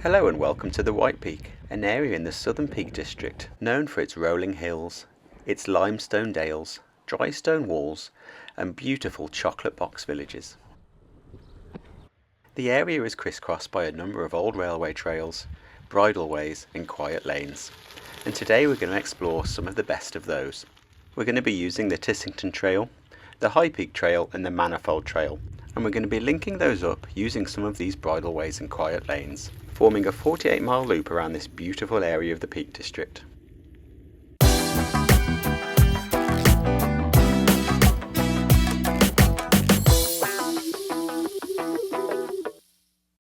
Hello and welcome to the White Peak, an area in the Southern Peak District known for its rolling hills, its limestone dales, dry stone walls and beautiful chocolate box villages. The area is crisscrossed by a number of old railway trails, bridleways and quiet lanes, and today we're going to explore some of the best of those. We're going to be using the Tissington Trail, the High Peak Trail and the Manifold Trail, and we're going to be linking those up using some of these bridleways and quiet lanes, forming a 48-mile loop around this beautiful area of the Peak District.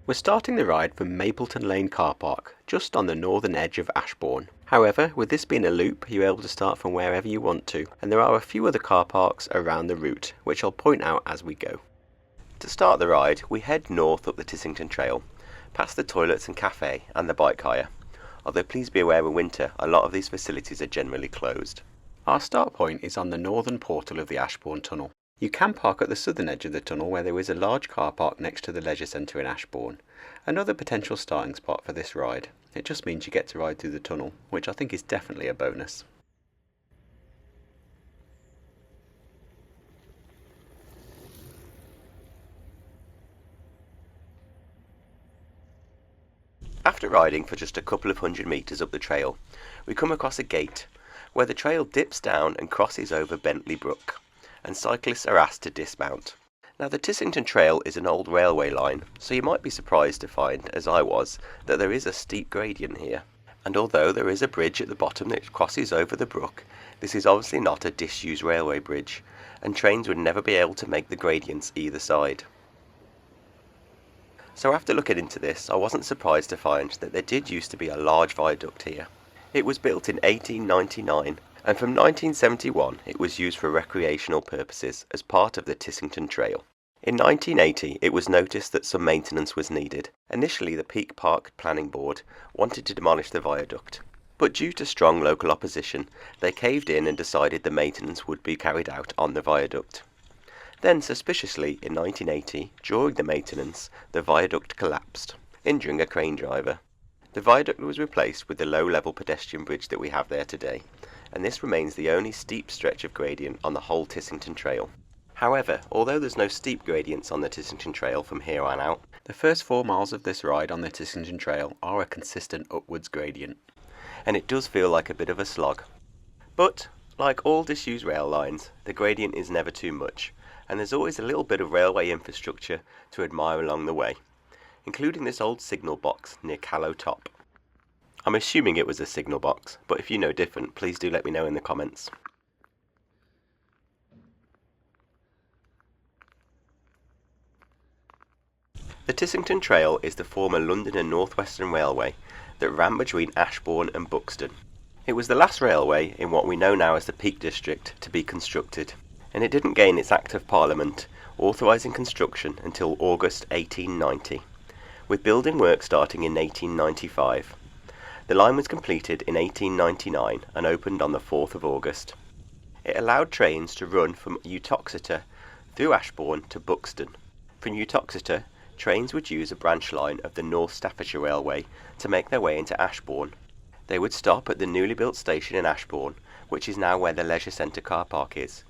We're starting the ride from Mapleton Lane Car Park, just on the northern edge of Ashbourne. However, with this being a loop, you're able to start from wherever you want to, and there are a few other car parks around the route, which I'll point out as we go. To start the ride, we head north up the Tissington Trail, past the toilets and cafe and the bike hire, although please be aware in winter a lot of these facilities are generally closed. Our start point is on the northern portal of the Ashbourne Tunnel. You can park at the southern edge of the tunnel where there is a large car park next to the leisure centre in Ashbourne, another potential starting spot for this ride. It just means you get to ride through the tunnel, which I think is definitely a bonus. After riding for just a couple of 100 metres up the trail, we come across a gate where the trail dips down and crosses over Bentley Brook, and cyclists are asked to dismount. Now the Tissington Trail is an old railway line, so you might be surprised to find, as I was, that there is a steep gradient here. And although there is a bridge at the bottom that crosses over the brook, this is obviously not a disused railway bridge, and trains would never be able to make the gradients either side. So after looking into this, I wasn't surprised to find that there did used to be a large viaduct here. It was built in 1899, and from 1971 it was used for recreational purposes as part of the Tissington Trail. In 1980 it was noticed that some maintenance was needed. Initially the Peak Park Planning Board wanted to demolish the viaduct, but due to strong local opposition they caved in and decided the maintenance would be carried out on the viaduct. Then, suspiciously, in 1980, during the maintenance, the viaduct collapsed, injuring a crane driver. The viaduct was replaced with the low-level pedestrian bridge that we have there today, and this remains the only steep stretch of gradient on the whole Tissington Trail. However, although there's no steep gradients on the Tissington Trail from here on out, the first 4 miles of this ride on the Tissington Trail are a consistent upwards gradient, and it does feel like a bit of a slog. But, like all disused rail lines, the gradient is never too much, and there's always a little bit of railway infrastructure to admire along the way, including this old signal box near Callow Top. I'm assuming it was a signal box, but if you know different, please do let me know in the comments. The Tissington Trail is the former London and North Western Railway that ran between Ashbourne and Buxton. It was the last railway in what we know now as the Peak District to be constructed, and it didn't gain its Act of Parliament authorising construction until August 1890, with building work starting in 1895. The line was completed in 1899 and opened on the 4th of August. It allowed trains to run from Uttoxeter through Ashbourne to Buxton. From Uttoxeter, trains would use a branch line of the North Staffordshire Railway to make their way into Ashbourne. They would stop at the newly built station in Ashbourne, which is now where the leisure centre car park is,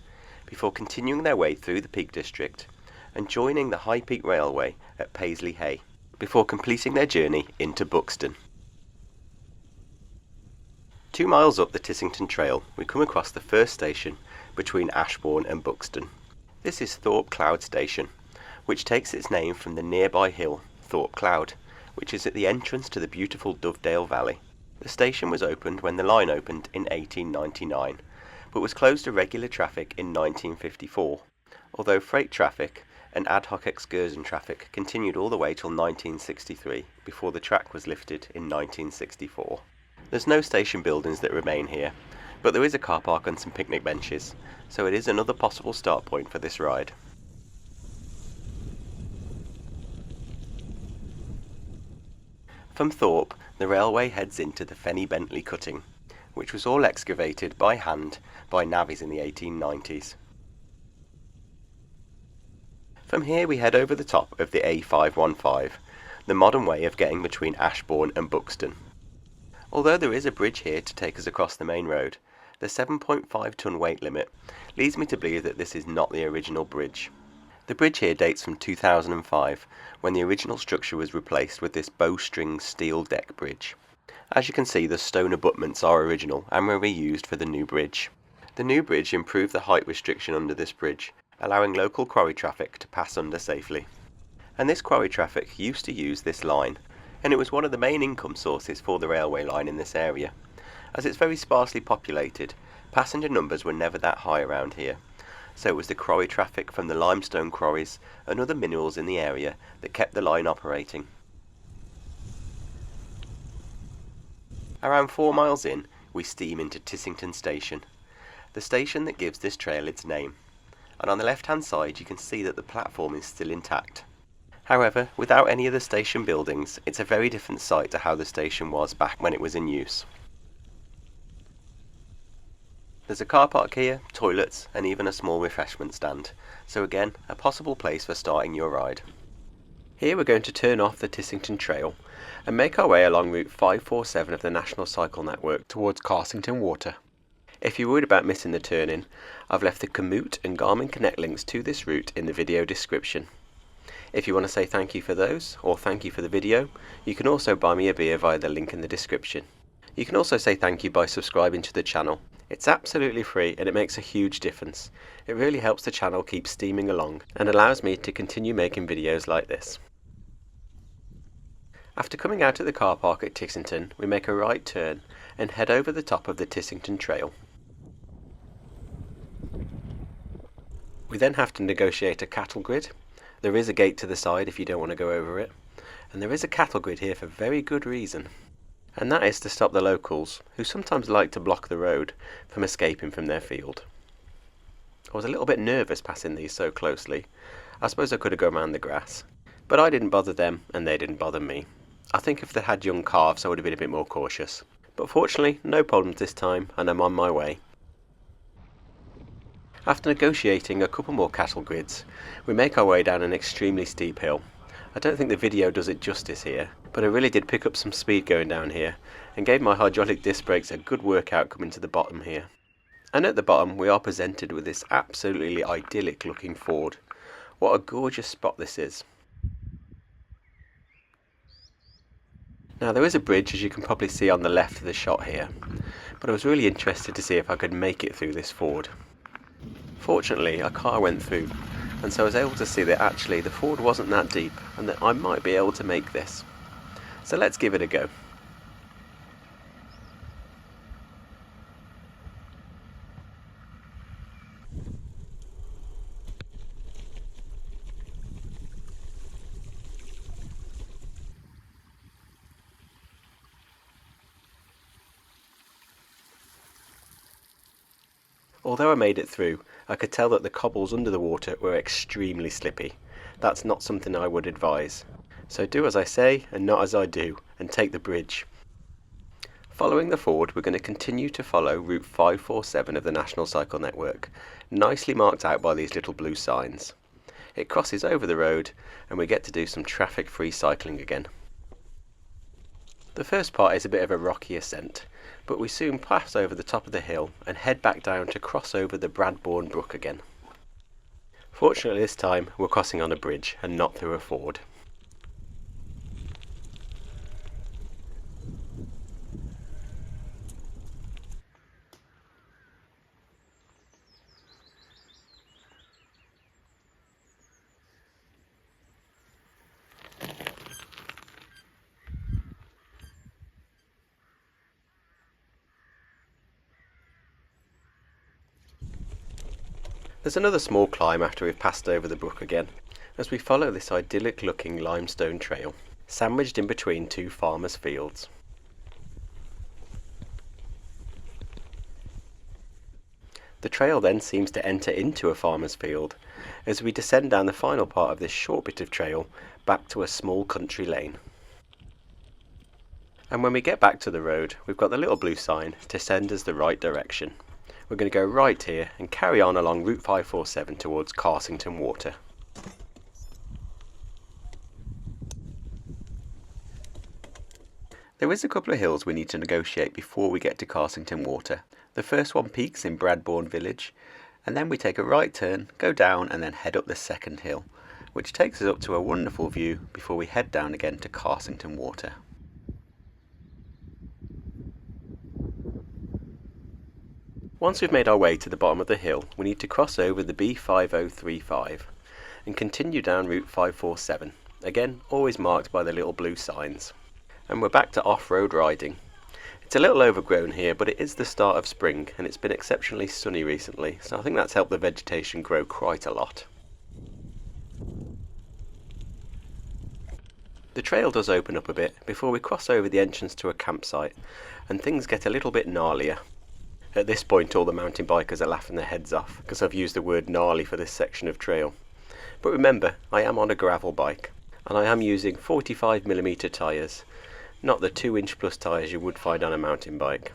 before continuing their way through the Peak District and joining the High Peak Railway at Paisley Hay, before completing their journey into Buxton. 2 miles up the Tissington Trail, we come across the first station between Ashbourne and Buxton. This is Thorpe Cloud Station, which takes its name from the nearby hill, Thorpe Cloud, which is at the entrance to the beautiful Dovedale Valley. The station was opened when the line opened in 1899, but was closed to regular traffic in 1954, although freight traffic and ad hoc excursion traffic continued all the way till 1963, before the track was lifted in 1964. There's no station buildings that remain here, but there is a car park and some picnic benches, so it is another possible start point for this ride. From Thorpe, the railway heads into the Fenny Bentley cutting, which was all excavated by hand by navvies in the 1890s. From here we head over the top of the A515, the modern way of getting between Ashbourne and Buxton. Although there is a bridge here to take us across the main road, the 7.5 ton weight limit leads me to believe that this is not the original bridge. The bridge here dates from 2005, when the original structure was replaced with this bowstring steel deck bridge. As you can see, the stone abutments are original and were reused for the new bridge. The new bridge improved the height restriction under this bridge, allowing local quarry traffic to pass under safely. And this quarry traffic used to use this line, and it was one of the main income sources for the railway line in this area. As it's very sparsely populated, passenger numbers were never that high around here, so it was the quarry traffic from the limestone quarries and other minerals in the area that kept the line operating. Around 4 miles in, we steam into Tissington Station, the station that gives this trail its name, and on the left hand side you can see that the platform is still intact. However, without any of the station buildings, it's a very different site to how the station was back when it was in use. There's a car park here, toilets, and even a small refreshment stand, so again, a possible place for starting your ride. Here we're going to turn off the Tissington Trail and make our way along Route 547 of the National Cycle Network towards Carsington Water. If you're worried about missing the turn-in, I've left the Komoot and Garmin Connect links to this route in the video description. If you want to say thank you for those, or thank you for the video, you can also buy me a beer via the link in the description. You can also say thank you by subscribing to the channel. It's absolutely free and it makes a huge difference. It really helps the channel keep steaming along and allows me to continue making videos like this. After coming out at the car park at Tissington, we make a right turn and head over the top of the Tissington Trail. We then have to negotiate a cattle grid. There is a gate to the side if you don't want to go over it, and there is a cattle grid here for very good reason, and that is to stop the locals, who sometimes like to block the road, from escaping from their field. I was a little bit nervous passing these so closely. I suppose I could have gone around the grass, but I didn't bother them and they didn't bother me. I think if they had young calves I would have been a bit more cautious, but fortunately no problems this time and I'm on my way. After negotiating a couple more cattle grids, we make our way down an extremely steep hill. I don't think the video does it justice here, but I really did pick up some speed going down here and gave my hydraulic disc brakes a good workout coming to the bottom here. And at the bottom we are presented with this absolutely idyllic looking ford. What a gorgeous spot this is. Now there is a bridge, as you can probably see on the left of the shot here, but I was really interested to see if I could make it through this ford. Fortunately, a car went through, and so I was able to see that actually the ford wasn't that deep and that I might be able to make this. So let's give it a go. Although I made it through, I could tell that the cobbles under the water were extremely slippy. That's not something I would advise. So do as I say and not as I do, and take the bridge. Following the ford, we're going to continue to follow Route 547 of the National Cycle Network, nicely marked out by these little blue signs. It crosses over the road and we get to do some traffic-free cycling again. The first part is a bit of a rocky ascent, but we soon pass over the top of the hill and head back down to cross over the Bradbourne Brook again. Fortunately this time we're crossing on a bridge and not through a ford. There's another small climb after we've passed over the brook again, as we follow this idyllic looking limestone trail, sandwiched in between two farmers' fields. The trail then seems to enter into a farmer's field, as we descend down the final part of this short bit of trail back to a small country lane. And when we get back to the road, we've got the little blue sign to send us the right direction. We're going to go right here and carry on along Route 547 towards Carsington Water. There is a couple of hills we need to negotiate before we get to Carsington Water. The first one peaks in Bradbourne village, and then we take a right turn, go down and then head up the second hill, which takes us up to a wonderful view before we head down again to Carsington Water. Once we've made our way to the bottom of the hill, we need to cross over the B5035 and continue down Route 547, again always marked by the little blue signs. And we're back to off-road riding. It's a little overgrown here, but it is the start of spring and it's been exceptionally sunny recently, so I think that's helped the vegetation grow quite a lot. The trail does open up a bit before we cross over the entrance to a campsite, and things get a little bit gnarlier. At this point all the mountain bikers are laughing their heads off because I've used the word gnarly for this section of trail. But remember, I am on a gravel bike and I am using 45mm tyres, not the 2-inch plus tyres you would find on a mountain bike.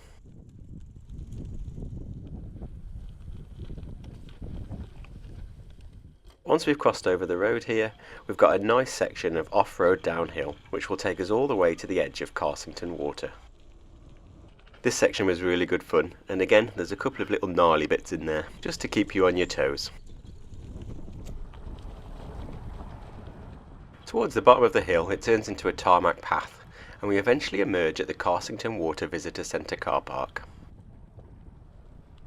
Once we've crossed over the road here, we've got a nice section of off-road downhill which will take us all the way to the edge of Carsington Water. This section was really good fun, and again there's a couple of little gnarly bits in there, just to keep you on your toes. Towards the bottom of the hill it turns into a tarmac path, and we eventually emerge at the Carsington Water Visitor Centre car park.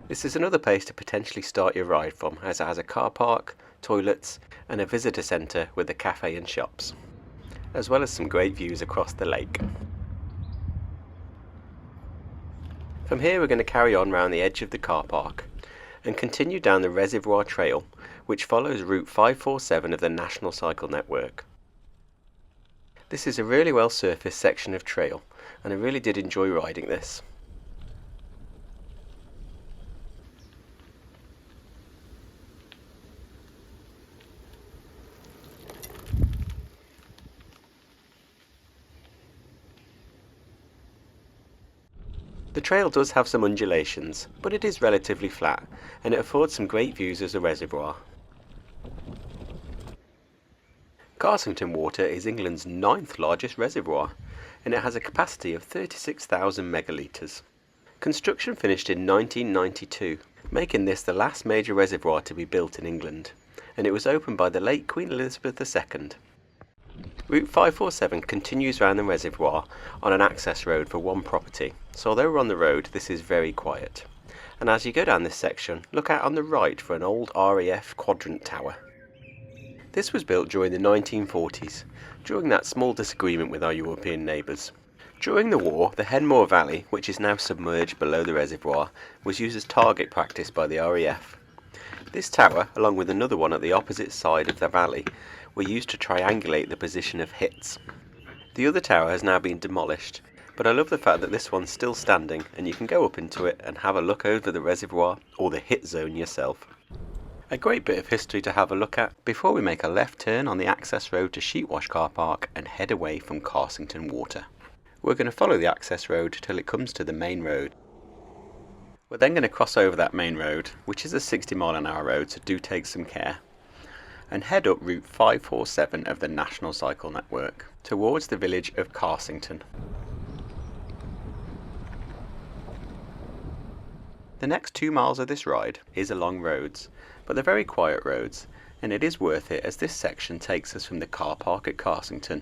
This is another place to potentially start your ride from, as it has a car park, toilets and a visitor centre with a cafe and shops, as well as some great views across the lake. From here we're going to carry on round the edge of the car park and continue down the Reservoir Trail, which follows Route 547 of the National Cycle Network. This is a really well surfaced section of trail and I really did enjoy riding this. The trail does have some undulations, but it is relatively flat and it affords some great views as a reservoir. Carsington Water is England's 9th largest reservoir and it has a capacity of 36,000 megalitres. Construction finished in 1992, making this the last major reservoir to be built in England, and it was opened by the late Queen Elizabeth II. Route 547 continues round the reservoir on an access road for one property, so although we're on the road this is very quiet. And as you go down this section, look out on the right for an old RAF quadrant tower. This was built during the 1940s, during that small disagreement with our European neighbours. During the war, the Henmore Valley, which is now submerged below the reservoir, was used as target practice by the RAF. This tower, along with another one at the opposite side of the valley, were used to triangulate the position of hits. The other tower has now been demolished, but I love the fact that this one's still standing and you can go up into it and have a look over the reservoir or the hit zone yourself. A great bit of history to have a look at before we make a left turn on the access road to Sheepwash Car Park and head away from Carsington Water. We're going to follow the access road till it comes to the main road. We're then going to cross over that main road, which is a 60-mile-an-hour road, so do take some care, and head up Route 547 of the National Cycle Network towards the village of Carsington. The next 2 miles of this ride is along roads, but they're very quiet roads, and it is worth it as this section takes us from the car park at Carsington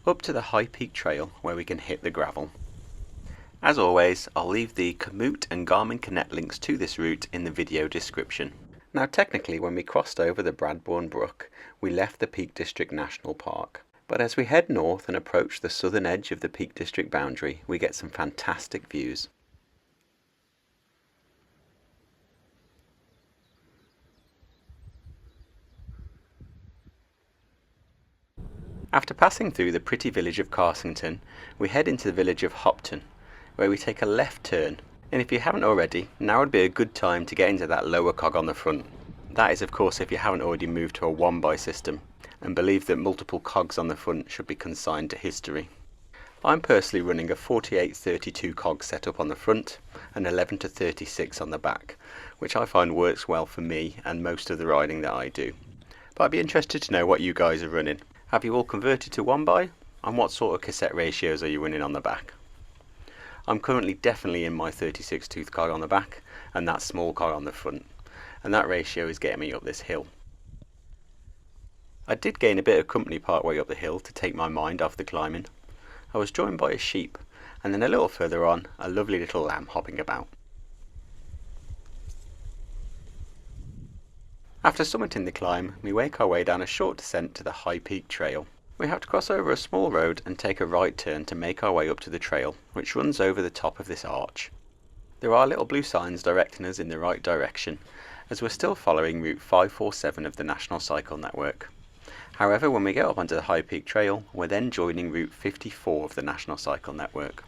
up to the High Peak Trail where we can hit the gravel. As always, I'll leave the Komoot and Garmin Connect links to this route in the video description. Now technically when we crossed over the Bradbourne Brook, we left the Peak District National Park. But as we head north and approach the southern edge of the Peak District boundary, we get some fantastic views. After passing through the pretty village of Carsington, we head into the village of Hartington, where we take a left turn, and if you haven't already, now would be a good time to get into that lower cog on the front. That is of course if you haven't already moved to a 1x system, and believe that multiple cogs on the front should be consigned to history. I'm personally running a 48-32 cog setup on the front, and 11-36 on the back, which I find works well for me and most of the riding that I do. But I'd be interested to know what you guys are running. Have you all converted to 1x? And what sort of cassette ratios are you running on the back? I'm currently definitely in my 36 tooth car on the back and that small car on the front, and that ratio is getting me up this hill. I did gain a bit of company part way up the hill to take my mind off the climbing. I was joined by a sheep, and then a little further on, a lovely little lamb hopping about. After summiting the climb, we make our way down a short descent to the High Peak Trail. We have to cross over a small road and take a right turn to make our way up to the trail, which runs over the top of this arch. There are little blue signs directing us in the right direction, as we're still following Route 547 of the National Cycle Network. However, when we get up onto the High Peak Trail, we're then joining Route 54 of the National Cycle Network.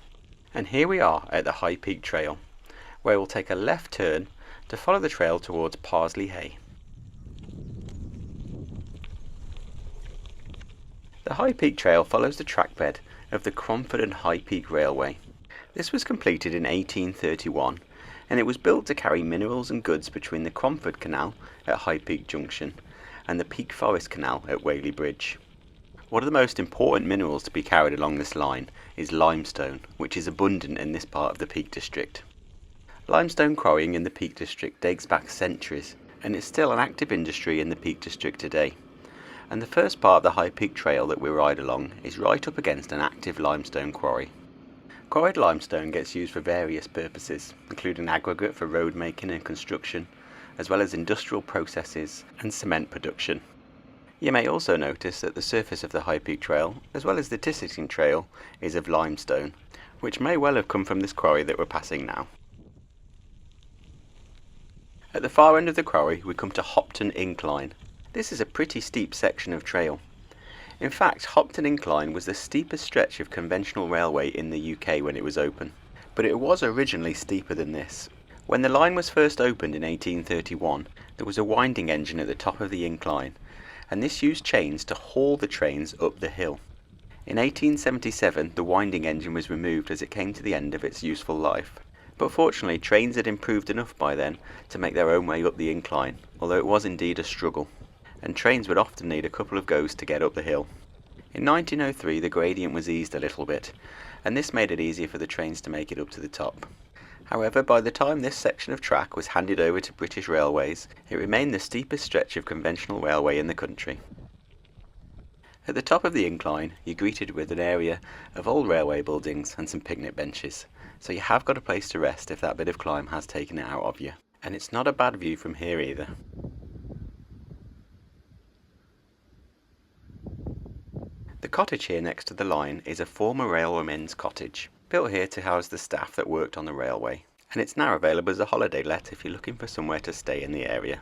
And here we are at the High Peak Trail, where we'll take a left turn to follow the trail towards Parsley Hay. The High Peak Trail follows the trackbed of the Cromford and High Peak Railway. This was completed in 1831, and it was built to carry minerals and goods between the Cromford Canal at High Peak Junction and the Peak Forest Canal at Whaley Bridge. One of the most important minerals to be carried along this line is limestone, which is abundant in this part of the Peak District. Limestone quarrying in the Peak District dates back centuries, and is still an active industry in the Peak District today. And the first part of the High Peak Trail that we ride along is right up against an active limestone quarry. Quarried limestone gets used for various purposes, including aggregate for road making and construction, as well as industrial processes and cement production. You may also notice that the surface of the High Peak Trail, as well as the Tissington Trail, is of limestone, which may well have come from this quarry that we're passing now. At the far end of the quarry we come to Hopton Incline. This is a pretty steep section of trail. In fact, Hopton Incline was the steepest stretch of conventional railway in the UK when it was open, but it was originally steeper than this. When the line was first opened in 1831, there was a winding engine at the top of the incline, and this used chains to haul the trains up the hill. In 1877, the winding engine was removed as it came to the end of its useful life. But fortunately, trains had improved enough by then to make their own way up the incline, although it was indeed a struggle, and trains would often need a couple of goes to get up the hill. In 1903 the gradient was eased a little bit, and this made it easier for the trains to make it up to the top. However, by the time this section of track was handed over to British Railways, it remained the steepest stretch of conventional railway in the country. At the top of the incline you're greeted with an area of old railway buildings and some picnic benches, so you have got a place to rest if that bit of climb has taken it out of you. And it's not a bad view from here either. The cottage here next to the line is a former railwayman's cottage, built here to house the staff that worked on the railway, and it's now available as a holiday let if you're looking for somewhere to stay in the area.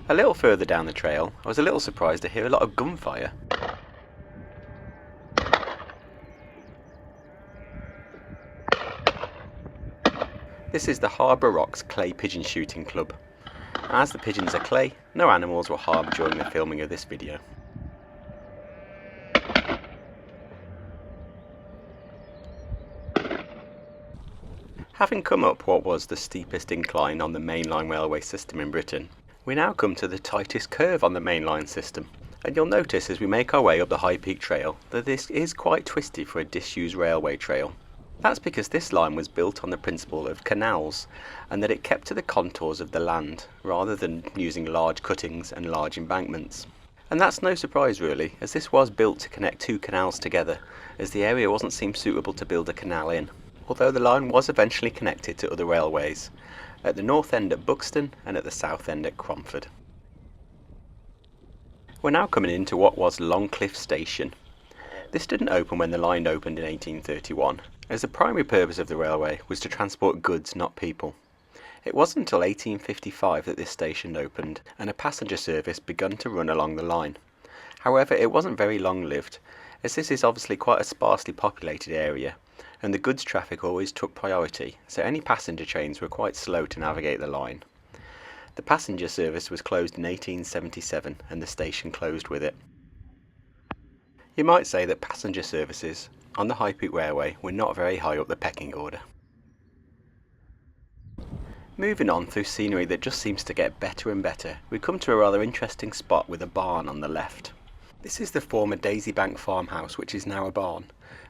A little further down the trail, I was a little surprised to hear a lot of gunfire. This is the Harbour Rocks Clay Pigeon Shooting Club. As the pigeons are clay, no animals were harmed during the filming of this video. Having come up what was the steepest incline on the mainline railway system in Britain, we now come to the tightest curve on the mainline system, and you'll notice as we make our way up the High Peak Trail that this is quite twisty for a disused railway trail. That's because this line was built on the principle of canals, and that it kept to the contours of the land, rather than using large cuttings and large embankments. And that's no surprise really, as this was built to connect two canals together, as the area wasn't seen suitable to build a canal in, although the line was eventually connected to other railways, at the north end at Buxton and at the south end at Cromford. We're now coming into what was Longcliffe Station. This didn't open when the line opened in 1831, as the primary purpose of the railway was to transport goods, not people. It wasn't until 1855 that this station opened and a passenger service begun to run along the line. However, it wasn't very long-lived, as this is obviously quite a sparsely populated area, and the goods traffic always took priority, so any passenger trains were quite slow to navigate the line. The passenger service was closed in 1877 and the station closed with it. You might say that passenger services on the High Peak Railway were not very high up the pecking order. Moving on through scenery that just seems to get better and better, we come to a rather interesting spot with a barn on the left. This is the former Daisybank farmhouse, which is now a barn,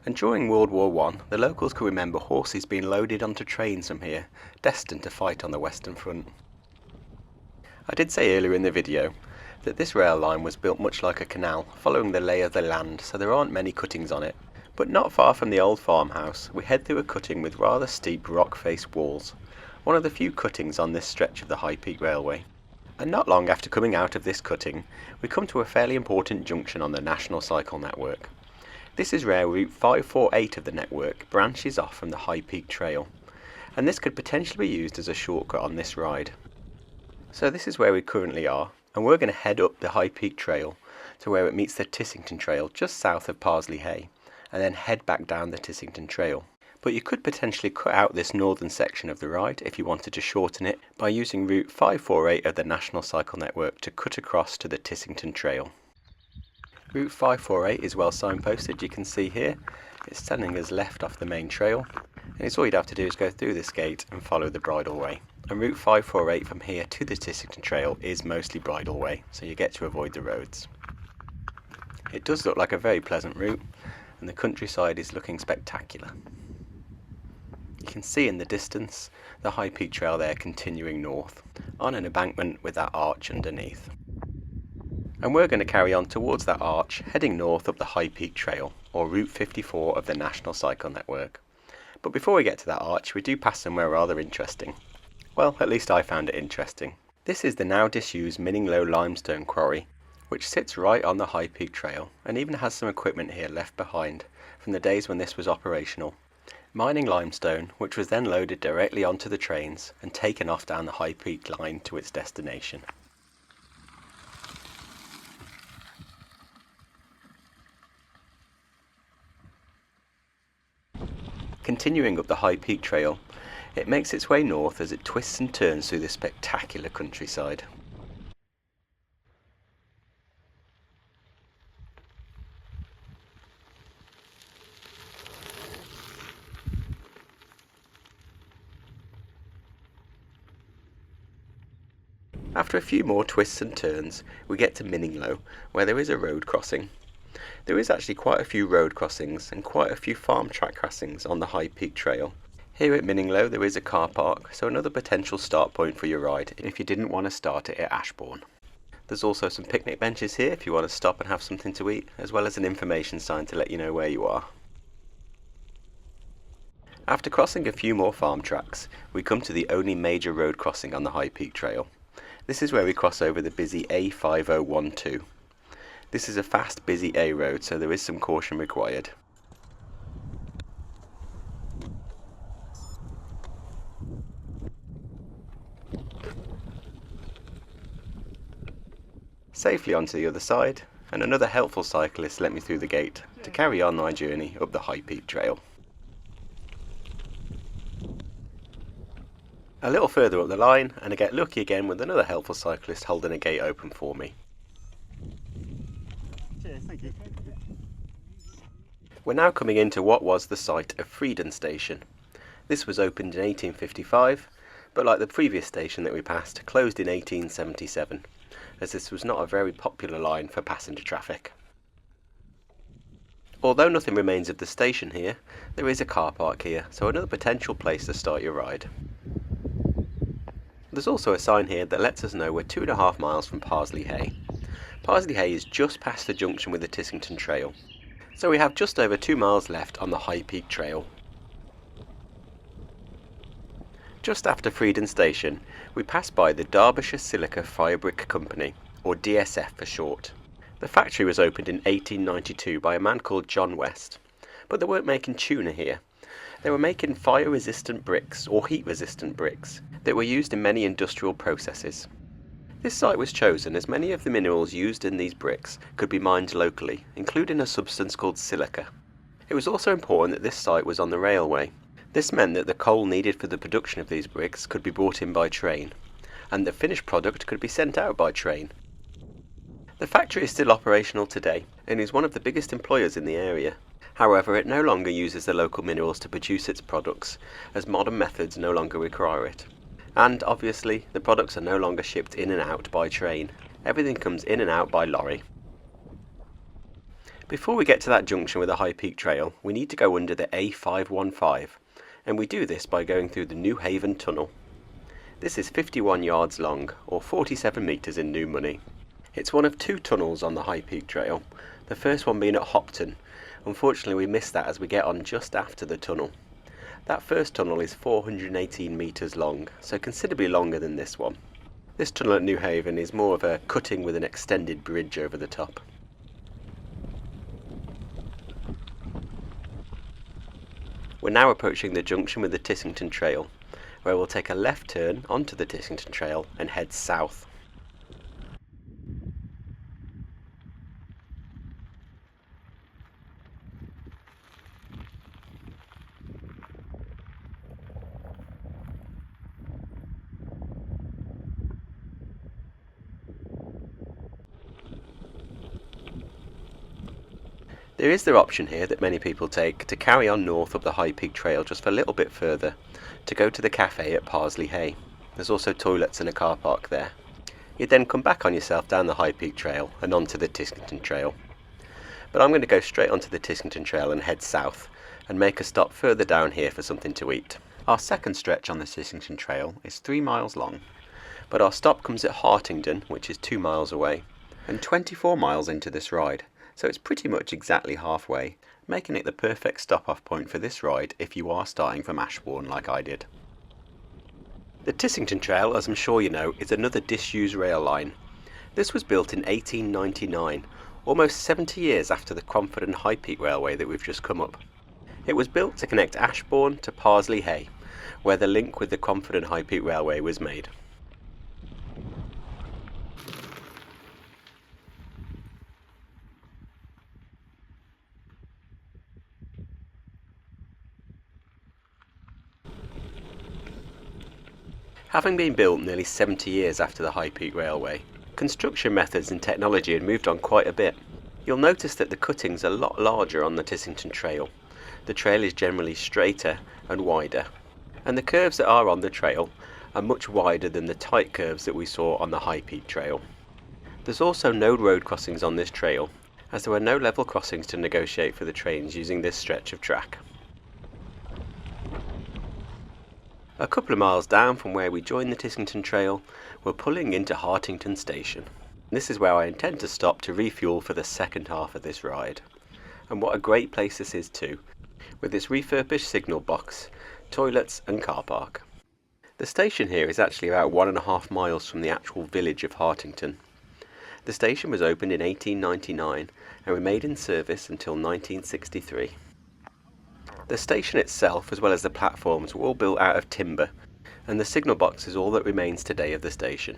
and during World War I, the locals could remember horses being loaded onto trains from here, destined to fight on the Western Front. I did say earlier in the video that this rail line was built much like a canal, following the lay of the land, so there aren't many cuttings on it. But not far from the old farmhouse, we head through a cutting with rather steep rock-faced walls, one of the few cuttings on this stretch of the High Peak Railway. And not long after coming out of this cutting, we come to a fairly important junction on the National Cycle Network. This is where Route 548 of the network branches off from the High Peak Trail, and this could potentially be used as a shortcut on this ride. So this is where we currently are, and we're going to head up the High Peak Trail to where it meets the Tissington Trail just south of Parsley Hay, and then head back down the Tissington Trail. But you could potentially cut out this northern section of the ride if you wanted to shorten it by using Route 548 of the National Cycle Network to cut across to the Tissington Trail. Route 548 is well signposted, you can see here. It's telling us left off the main trail, and it's all you'd have to do is go through this gate and follow the bridle way. And Route 548 from here to the Tissington Trail is mostly bridle way, so you get to avoid the roads. It does look like a very pleasant route, and the countryside is looking spectacular. You can see in the distance the High Peak Trail there continuing north, on an embankment with that arch underneath. And we're going to carry on towards that arch, heading north up the High Peak Trail, or Route 54 of the National Cycle Network. But before we get to that arch, we do pass somewhere rather interesting. Well, at least I found it interesting. This is the now disused Mininglow limestone quarry, which sits right on the High Peak Trail, and even has some equipment here left behind from the days when this was operational. Mining limestone, which was then loaded directly onto the trains and taken off down the High Peak line to its destination. Continuing up the High Peak Trail, it makes its way north as it twists and turns through this spectacular countryside. After a few more twists and turns, we get to Mininglow, where there is a road crossing. There is actually quite a few road crossings and quite a few farm track crossings on the High Peak Trail. Here at Mininglow there is a car park, so another potential start point for your ride if you didn't want to start it at Ashbourne. There's also some picnic benches here if you want to stop and have something to eat, as well as an information sign to let you know where you are. After crossing a few more farm tracks, we come to the only major road crossing on the High Peak Trail. This is where we cross over the busy A5012. This is a fast, busy A road, so there is some caution required. Safely onto the other side, and another helpful cyclist let me through the gate to carry on my journey up the High Peak Trail. A little further up the line, and I get lucky again with another helpful cyclist holding a gate open for me. Cheers, thank you. We're now coming into what was the site of Freedon Station. This was opened in 1855, but like the previous station that we passed, closed in 1877, as this was not a very popular line for passenger traffic. Although nothing remains of the station here, there is a car park here, so another potential place to start your ride. There's also a sign here that lets us know we're 2.5 miles from Parsley Hay. Parsley Hay is just past the junction with the Tissington Trail, so we have just over 2 miles left on the High Peak Trail. Just after Freedon Station, we pass by the Derbyshire Silica Firebrick Company, or DSF for short. The factory was opened in 1892 by a man called John West, but they weren't making tuna here. They were making fire-resistant bricks, or heat-resistant bricks, that were used in many industrial processes. This site was chosen as many of the minerals used in these bricks could be mined locally, including a substance called silica. It was also important that this site was on the railway. This meant that the coal needed for the production of these bricks could be brought in by train, and the finished product could be sent out by train. The factory is still operational today, and is one of the biggest employers in the area. However, it no longer uses the local minerals to produce its products, as modern methods no longer require it. And obviously the products are no longer shipped in and out by train. Everything comes in and out by lorry. Before we get to that junction with the High Peak Trail, we need to go under the A515, and we do this by going through the New Haven Tunnel. This is 51 yards long, or 47 metres in new money. It's one of two tunnels on the High Peak Trail, the first one being at Hopton. Unfortunately we missed that as we get on just after the tunnel. That first tunnel is 418 metres long, so considerably longer than this one. This tunnel at New Haven is more of a cutting with an extended bridge over the top. We're now approaching the junction with the Tissington Trail, where we'll take a left turn onto the Tissington Trail and head south. There is the option here that many people take to carry on north up the High Peak Trail just for a little bit further, to go to the cafe at Parsley Hay. There's also toilets and a car park there. You'd then come back on yourself down the High Peak Trail and onto the Tissington Trail. But I'm going to go straight onto the Tissington Trail and head south, and make a stop further down here for something to eat. Our second stretch on the Tissington Trail is 3 miles long, but our stop comes at Hartington, which is 2 miles away, and 24 miles into this ride. So it's pretty much exactly halfway, making it the perfect stop-off point for this ride if you are starting from Ashbourne like I did. The Tissington Trail, as I'm sure you know, is another disused rail line. This was built in 1899, almost 70 years after the Cromford and High Peak Railway that we've just come up. It was built to connect Ashbourne to Parsley Hay, where the link with the Cromford and High Peak Railway was made. Having been built nearly 70 years after the High Peak Railway, construction methods and technology had moved on quite a bit. You'll notice that the cuttings are a lot larger on the Tissington Trail. The trail is generally straighter and wider, and the curves that are on the trail are much wider than the tight curves that we saw on the High Peak Trail. There's also no road crossings on this trail, as there were no level crossings to negotiate for the trains using this stretch of track. A couple of miles down from where we join the Tissington Trail, we're pulling into Hartington Station. This is where I intend to stop to refuel for the second half of this ride. And what a great place this is too, with its refurbished signal box, toilets and car park. The station here is actually about 1.5 miles from the actual village of Hartington. The station was opened in 1899 and remained in service until 1963. The station itself, as well as the platforms, were all built out of timber, and the signal box is all that remains today of the station.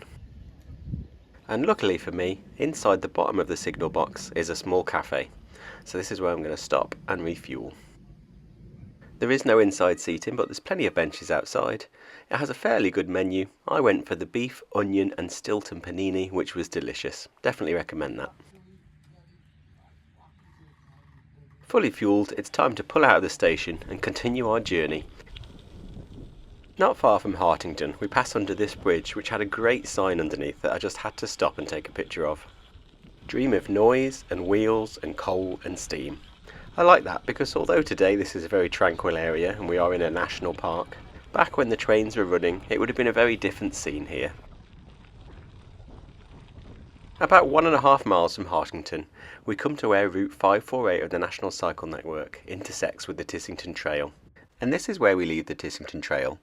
And luckily for me, inside the bottom of the signal box is a small cafe, so this is where I'm going to stop and refuel. There is no inside seating, but there's plenty of benches outside. It has a fairly good menu. I went for the beef, onion and Stilton panini, which was delicious. Definitely recommend that. Fully fueled, it's time to pull out of the station and continue our journey. Not far from Hartington, we pass under this bridge, which had a great sign underneath that I just had to stop and take a picture of. Dream of noise and wheels and coal and steam. I like that because although today this is a very tranquil area and we are in a national park, back when the trains were running it would have been a very different scene here. About 1.5 miles from Hartington, we come to where Route 548 of the National Cycle Network intersects with the Tissington Trail. And this is where we leave the Tissington Trail,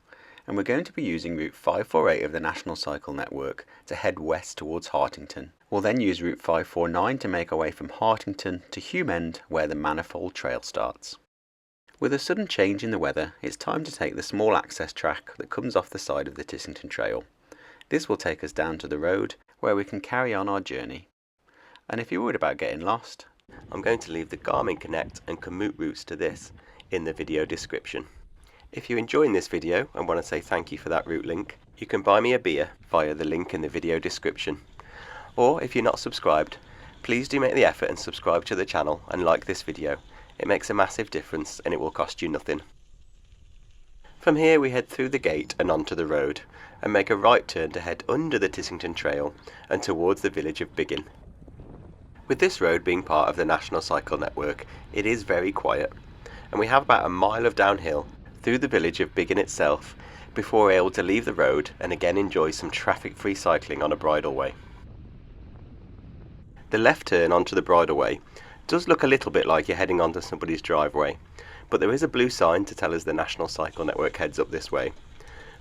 and we're going to be using Route 548 of the National Cycle Network to head west towards Hartington. We'll then use Route 549 to make our way from Hartington to Hulme End, where the Manifold Trail starts. With a sudden change in the weather, it's time to take the small access track that comes off the side of the Tissington Trail. This will take us down to the road, where we can carry on our journey. And if you're worried about getting lost, I'm going to leave the Garmin Connect and Komoot routes to this in the video description. If you're enjoying this video and want to say thank you for that route link, you can buy me a beer via the link in the video description. Or if you're not subscribed, please do make the effort and subscribe to the channel and like this video. It makes a massive difference and it will cost you nothing. From here we head through the gate and onto the road, and make a right turn to head under the Tissington Trail and towards the village of Biggin. With this road being part of the National Cycle Network, it is very quiet, and we have about a mile of downhill through the village of Biggin itself before we're able to leave the road and again enjoy some traffic-free cycling on a bridleway. The left turn onto the bridleway does look a little bit like you're heading onto somebody's driveway, but there is a blue sign to tell us the National Cycle Network heads up this way.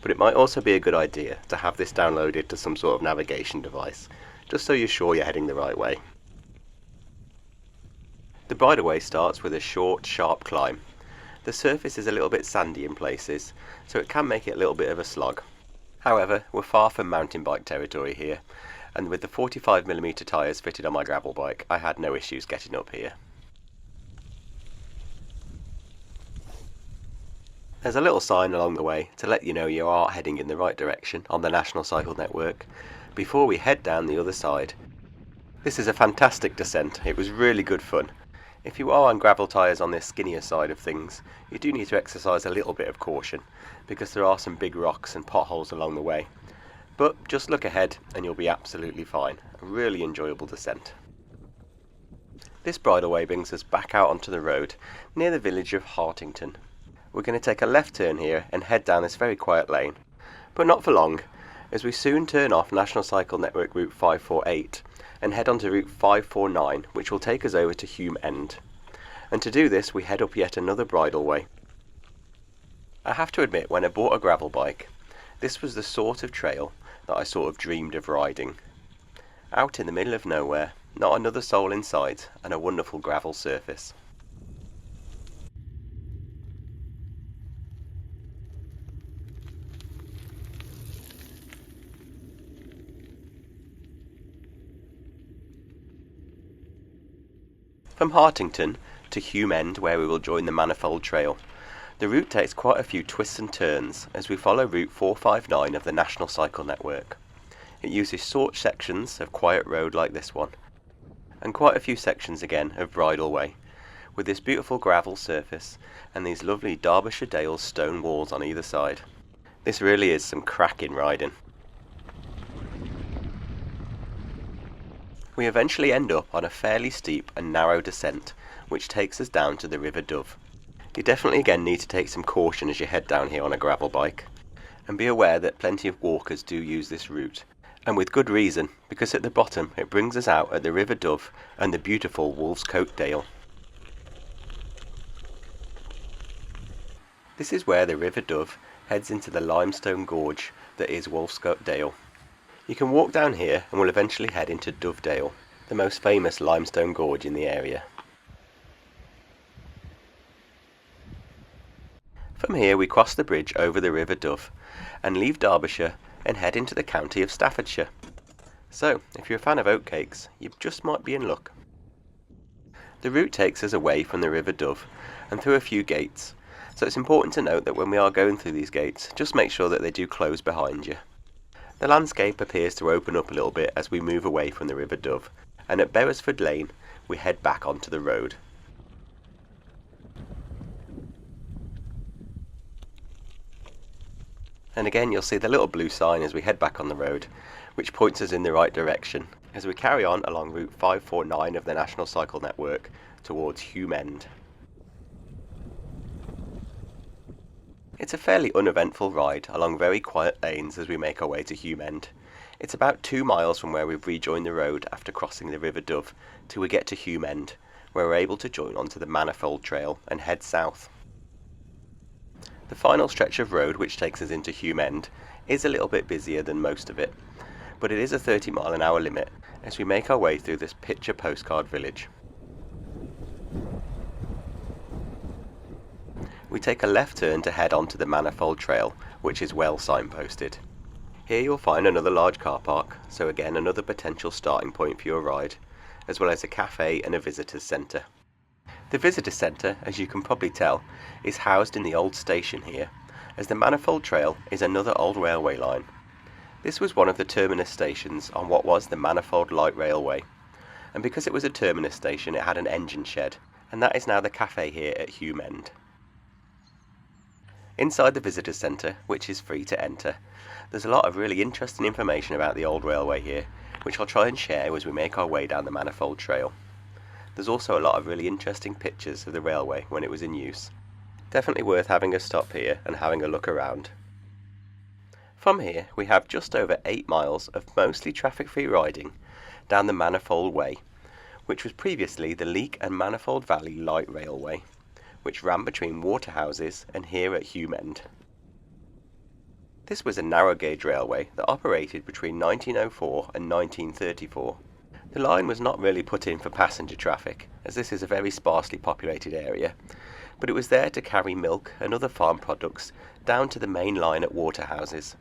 But it might also be a good idea to have this downloaded to some sort of navigation device, just so you're sure you're heading the right way. The bridleway starts with a short, sharp climb. The surface is a little bit sandy in places, so it can make it a little bit of a slog. However, we're far from mountain bike territory here, and with the 45mm tyres fitted on my gravel bike, I had no issues getting up here. There's a little sign along the way to let you know you are heading in the right direction on the National Cycle Network before we head down the other side. This is a fantastic descent. It was really good fun. If you are on gravel tyres on this skinnier side of things, you do need to exercise a little bit of caution because there are some big rocks and potholes along the way. But just look ahead and you'll be absolutely fine. A really enjoyable descent. This bridleway brings us back out onto the road near the village of Hartington. We're going to take a left turn here and head down this very quiet lane, but not for long, as we soon turn off National Cycle Network Route 548 and head onto Route 549, which will take us over to Hulme End. And to do this, we head up yet another bridleway. I have to admit, when I bought a gravel bike, this was the sort of trail that I sort of dreamed of riding. Out in the middle of nowhere, not another soul in sight, and a wonderful gravel surface. From Hartington to Hulme End, where we will join the Manifold Trail, the route takes quite a few twists and turns as we follow Route 459 of the National Cycle Network. It uses short sections of quiet road like this one, and quite a few sections again of bridleway, with this beautiful gravel surface and these lovely Derbyshire Dales stone walls on either side. This really is some cracking riding. We eventually end up on a fairly steep and narrow descent, which takes us down to the River Dove. You definitely again need to take some caution as you head down here on a gravel bike, and be aware that plenty of walkers do use this route, and with good reason, because at the bottom it brings us out at the River Dove and the beautiful Wolfscote Dale. This is where the River Dove heads into the limestone gorge that is Wolfscote Dale. You can walk down here and will eventually head into Dovedale, the most famous limestone gorge in the area. From here we cross the bridge over the River Dove and leave Derbyshire and head into the county of Staffordshire. So, if you're a fan of oatcakes, you just might be in luck. The route takes us away from the River Dove and through a few gates, so it's important to note that when we are going through these gates, just make sure that they do close behind you. The landscape appears to open up a little bit as we move away from the River Dove, and at Beresford Lane we head back onto the road. And again you'll see the little blue sign as we head back on the road, which points us in the right direction as we carry on along Route 549 of the National Cycle Network towards Hulme End. It's a fairly uneventful ride along very quiet lanes as we make our way to Hulme End. It's about 2 miles from where we've rejoined the road after crossing the River Dove till we get to Hulme End, where we're able to join onto the Manifold Trail and head south. The final stretch of road which takes us into Hulme End is a little bit busier than most of it, but it is a 30-mile-an-hour limit as we make our way through this picture postcard village. We take a left turn to head onto the Manifold Trail, which is well signposted. Here you'll find another large car park, so again another potential starting point for your ride, as well as a cafe and a visitors centre. The visitor centre, as you can probably tell, is housed in the old station here, as the Manifold Trail is another old railway line. This was one of the terminus stations on what was the Manifold Light Railway, and because it was a terminus station it had an engine shed, and that is now the cafe here at Hulme End. Inside the visitor centre, which is free to enter, there's a lot of really interesting information about the old railway here, which I'll try and share as we make our way down the Manifold Trail. There's also a lot of really interesting pictures of the railway when it was in use. Definitely worth having a stop here and having a look around. From here we have just over 8 miles of mostly traffic-free riding down the Manifold Way, which was previously the Leek and Manifold Valley Light Railway, which ran between Waterhouses and here at Hulme End. This was a narrow gauge railway that operated between 1904 and 1934. The line was not really put in for passenger traffic, as this is a very sparsely populated area, but it was there to carry milk and other farm products down to the main line at Waterhouses.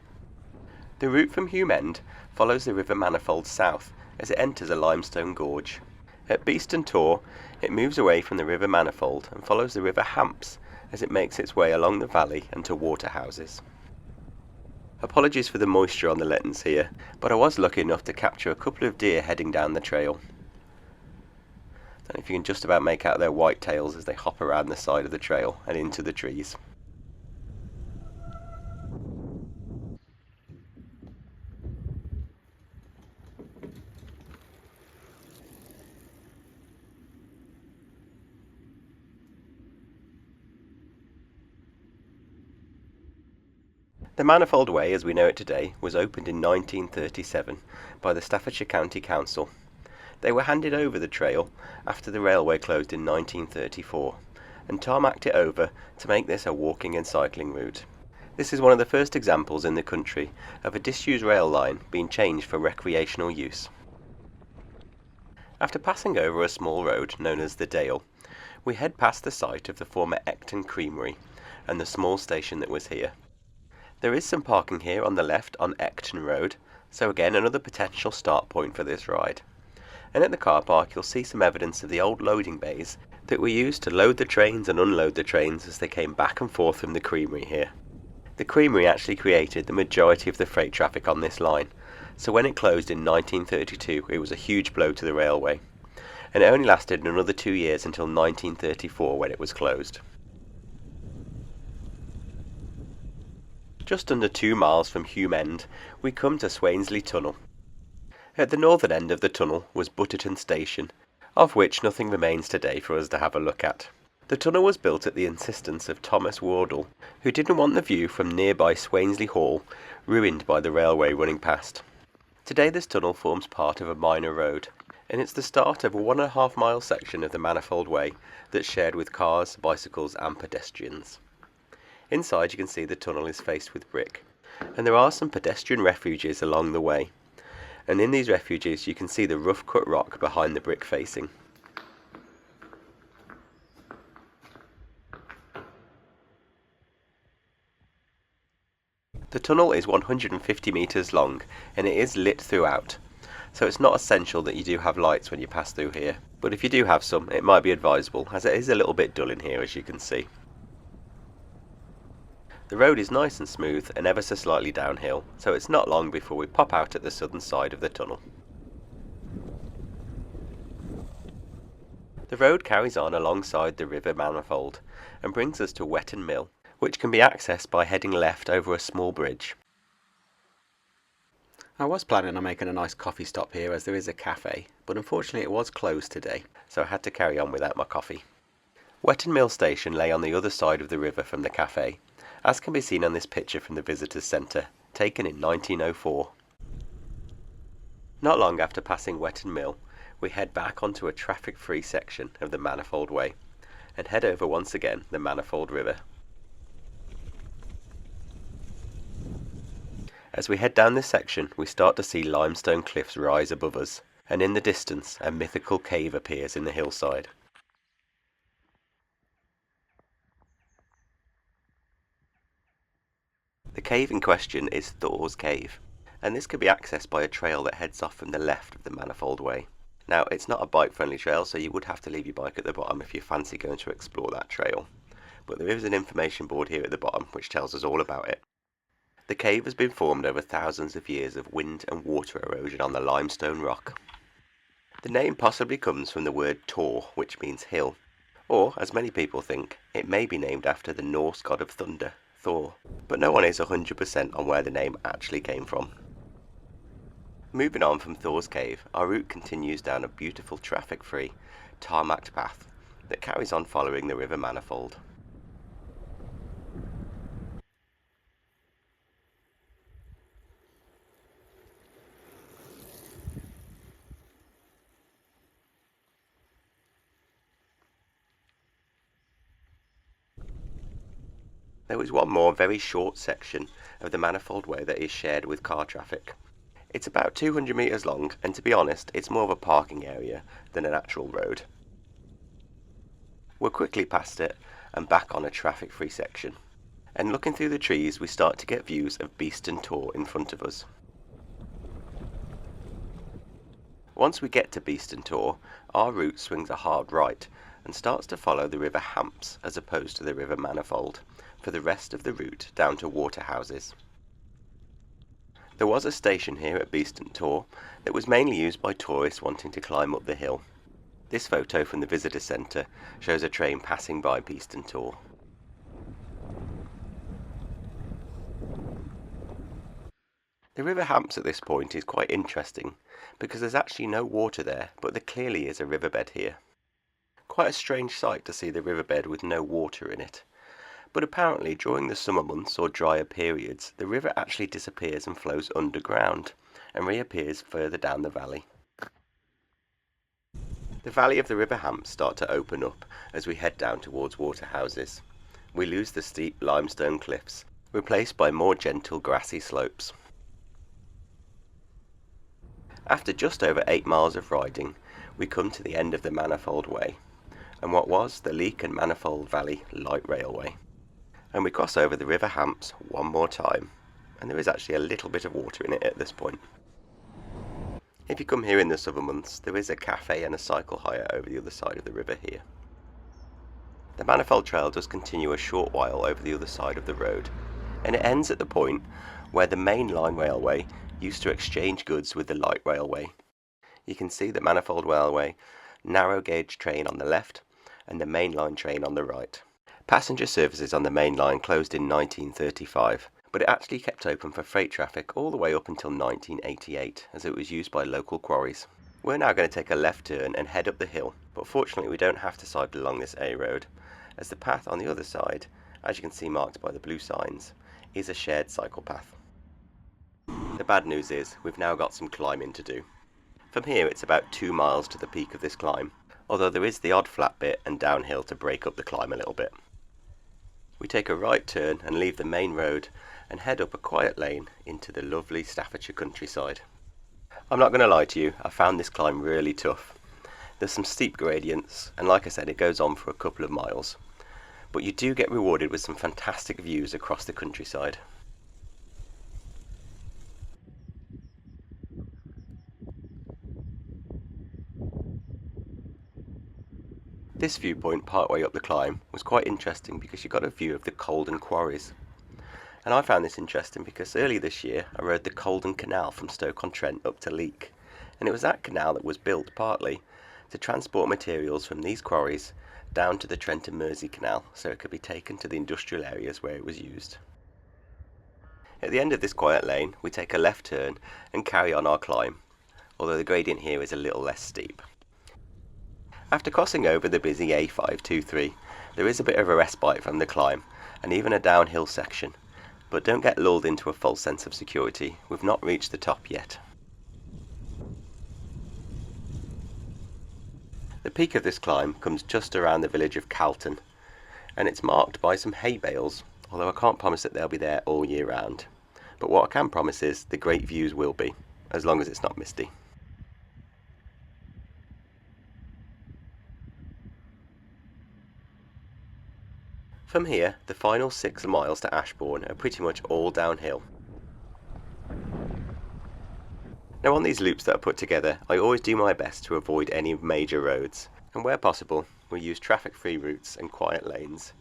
The route from Hulme End follows the River Manifold south as it enters a limestone gorge. At Beeston Thor, it moves away from the River Manifold and follows the River Hamps as it makes its way along the valley and to Waterhouses. Apologies for the moisture on the lens here, but I was lucky enough to capture a couple of deer heading down the trail. Don't know if you can just about make out their white tails as they hop around the side of the trail and into the trees. The Manifold Way, as we know it today, was opened in 1937 by the Staffordshire County Council. They were handed over the trail after the railway closed in 1934, and tarmacked it over to make this a walking and cycling route. This is one of the first examples in the country of a disused rail line being changed for recreational use. After passing over a small road known as the Dale, we head past the site of the former Ecton Creamery and the small station that was here. There is some parking here on the left on Ecton Road, so again another potential start point for this ride. And at the car park you'll see some evidence of the old loading bays that were used to load the trains and unload the trains as they came back and forth from the creamery here. The creamery actually created the majority of the freight traffic on this line, so when it closed in 1932 it was a huge blow to the railway, and it only lasted another 2 years until 1934 when it was closed. Just under 2 miles from Hulme End, we come to Swainsley Tunnel. At the northern end of the tunnel was Butterton Station, of which nothing remains today for us to have a look at. The tunnel was built at the insistence of Thomas Wardle, who didn't want the view from nearby Swainsley Hall ruined by the railway running past. Today this tunnel forms part of a minor road, and it's the start of a 1.5 mile section of the Manifold Way that's shared with cars, bicycles and pedestrians. Inside you can see the tunnel is faced with brick, and there are some pedestrian refuges along the way, and in these refuges you can see the rough cut rock behind the brick facing. The tunnel is 150 metres long and it is lit throughout, so it's not essential that you do have lights when you pass through here, but if you do have some it might be advisable as it is a little bit dull in here, as you can see. The road is nice and smooth and ever so slightly downhill, so it's not long before we pop out at the southern side of the tunnel. The road carries on alongside the River Manifold and brings us to Wetton Mill, which can be accessed by heading left over a small bridge. I was planning on making a nice coffee stop here as there is a cafe, but unfortunately it was closed today, so I had to carry on without my coffee. Wetton Mill Station lay on the other side of the river from the cafe, as can be seen on this picture from the visitors' centre, taken in 1904. Not long after passing Wetton Mill, we head back onto a traffic-free section of the Manifold Way, and head over once again the Manifold River. As we head down this section, we start to see limestone cliffs rise above us, and in the distance a mythical cave appears in the hillside. The cave in question is Thor's Cave, and this can be accessed by a trail that heads off from the left of the Manifold Way. Now, it's not a bike-friendly trail, so you would have to leave your bike at the bottom if you fancy going to explore that trail. But there is an information board here at the bottom which tells us all about it. The cave has been formed over thousands of years of wind and water erosion on the limestone rock. The name possibly comes from the word Thor, which means hill, or, as many people think, it may be named after the Norse god of thunder, Thor, but no one is 100% on where the name actually came from. Moving on from Thor's Cave, our route continues down a beautiful traffic-free, tarmacked path that carries on following the River Manifold. There is one more very short section of the Manifold Way that is shared with car traffic. It's about 200 metres long, and to be honest, it's more of a parking area than an actual road. We're quickly past it and back on a traffic-free section. And looking through the trees, we start to get views of Beeston Tor in front of us. Once we get to Beeston Tor, our route swings a hard right and starts to follow the River Hulme as opposed to the River Manifold for the rest of the route down to Waterhouses. There was a station here at Beeston Tor that was mainly used by tourists wanting to climb up the hill. This photo from the visitor centre shows a train passing by Beeston Tor. The River Hulme at this point is quite interesting because there's actually no water there, but there clearly is a riverbed here. Quite a strange sight to see the riverbed with no water in it. But apparently during the summer months or drier periods, the river actually disappears and flows underground and reappears further down the valley. The valley of the River Hulme starts to open up as we head down towards Waterhouses. We lose the steep limestone cliffs, replaced by more gentle grassy slopes. After just over 8 miles of riding, we come to the end of the Manifold Way, and what was the Leek and Manifold Valley Light Railway. And we cross over the River Hulme one more time, and there is actually a little bit of water in it at this point. If you come here in the summer months, there is a cafe and a cycle hire over the other side of the river here. The Manifold Trail does continue a short while over the other side of the road, and it ends at the point where the main line railway used to exchange goods with the light railway. You can see the Manifold Railway, narrow gauge train on the left, and the main line train on the right. Passenger services on the main line closed in 1935, but it actually kept open for freight traffic all the way up until 1988, as it was used by local quarries. We're now going to take a left turn and head up the hill, but fortunately we don't have to cycle along this A road, as the path on the other side, as you can see marked by the blue signs, is a shared cycle path. The bad news is we've now got some climbing to do. From here it's about 2 miles to the peak of this climb, although there is the odd flat bit and downhill to break up the climb a little bit. We take a right turn and leave the main road and head up a quiet lane into the lovely Staffordshire countryside. I'm not going to lie to you, I found this climb really tough. There's some steep gradients, and like I said, it goes on for a couple of miles. But you do get rewarded with some fantastic views across the countryside. This viewpoint partway up the climb was quite interesting because you got a view of the Coldon quarries. And I found this interesting because earlier this year I rode the Coldon Canal from Stoke-on-Trent up to Leek, and it was that canal that was built partly to transport materials from these quarries down to the Trent and Mersey Canal so it could be taken to the industrial areas where it was used. At the end of this quiet lane we take a left turn and carry on our climb, although the gradient here is a little less steep. After crossing over the busy A523, there is a bit of a respite from the climb and even a downhill section, but don't get lulled into a false sense of security, we've not reached the top yet. The peak of this climb comes just around the village of Calton, and it's marked by some hay bales, although I can't promise that they'll be there all year round. But what I can promise is the great views will be, as long as it's not misty. From here, the final 6 miles to Ashbourne are pretty much all downhill. Now on these loops that are put together, I always do my best to avoid any major roads, and where possible, we use traffic-free routes and quiet lanes.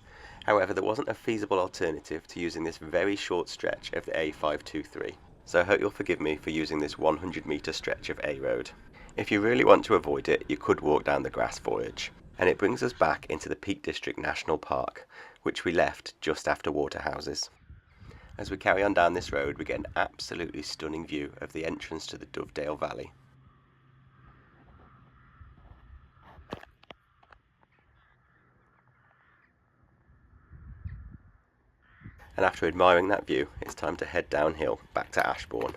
However, there wasn't a feasible alternative to using this very short stretch of the A523, so I hope you'll forgive me for using this 100 metre stretch of A road. If you really want to avoid it, you could walk down the grass voyage. and it brings us back into the Peak District National Park, which we left just after Waterhouses. As we carry on down this road, we get an absolutely stunning view of the entrance to the Dovedale Valley. And after admiring that view, it's time to head downhill back to Ashbourne.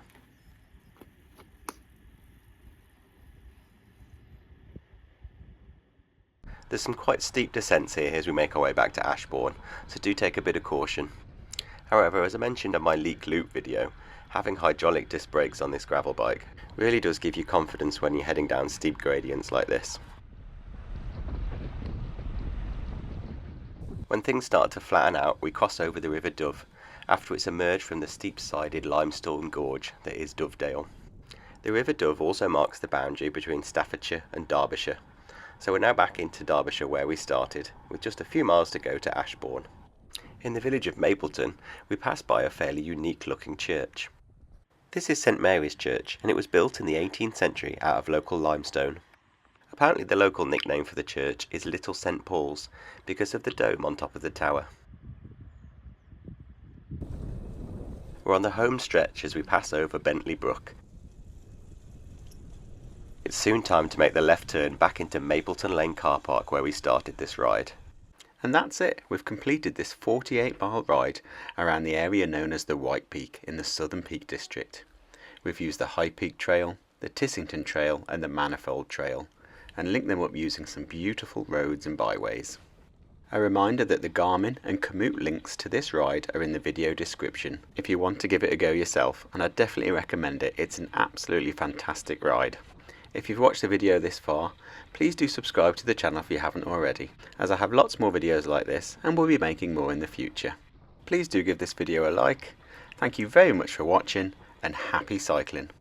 There's some quite steep descents here as we make our way back to Ashbourne, so do take a bit of caution. However, as I mentioned on my leak loop video, having hydraulic disc brakes on this gravel bike really does give you confidence when you're heading down steep gradients like this. When things start to flatten out, we cross over the River Dove, after it's emerged from the steep-sided limestone gorge that is Dovedale. The River Dove also marks the boundary between Staffordshire and Derbyshire, so we're now back into Derbyshire where we started, with just a few miles to go to Ashbourne. In the village of Mapleton, we pass by a fairly unique looking church. This is St Mary's Church, and it was built in the 18th century out of local limestone. Apparently the local nickname for the church is Little St Paul's, because of the dome on top of the tower. We're on the home stretch as we pass over Bentley Brook. It's soon time to make the left turn back into Mapleton Lane car park where we started this ride. And that's it, we've completed this 48-mile ride around the area known as the White Peak in the Southern Peak District. We've used the High Peak Trail, the Tissington Trail and the Manifold Trail, and linked them up using some beautiful roads and byways. A reminder that the Garmin and Komoot links to this ride are in the video description if you want to give it a go yourself, and I definitely recommend it. It's an absolutely fantastic ride. If you've watched the video this far, please do subscribe to the channel if you haven't already, as I have lots more videos like this and will be making more in the future. Please do give this video a like. Thank you very much for watching, and happy cycling.